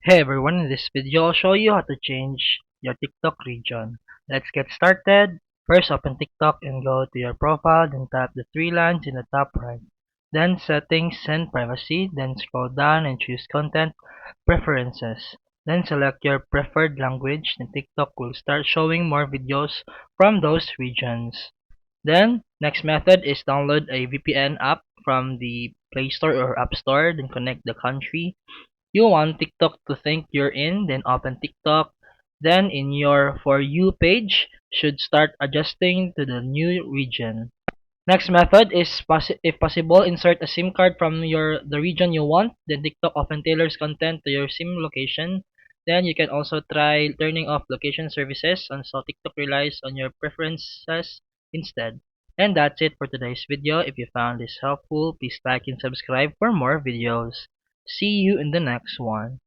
Hey everyone, in this video I'll show you how to change your TikTok region. Let's get started. First open TikTok and go to your profile, then tap the three lines in the top right. Then settings and privacy, then scroll down and choose content preferences. Then select your preferred language, then TikTok will start showing more videos from those regions. Then next method is download a VPN app from the Play Store or App Store, then connect the country you want TikTok to think you're in, then open TikTok. Then in your For You page, should start adjusting to the new region. Next method is if possible, insert a SIM card from the region you want. Then TikTok often tailors content to your SIM location. Then you can also try turning off location services, and so TikTok relies on your preferences instead. And that's it for today's video. If you found this helpful, please like and subscribe for more videos. See you in the next one.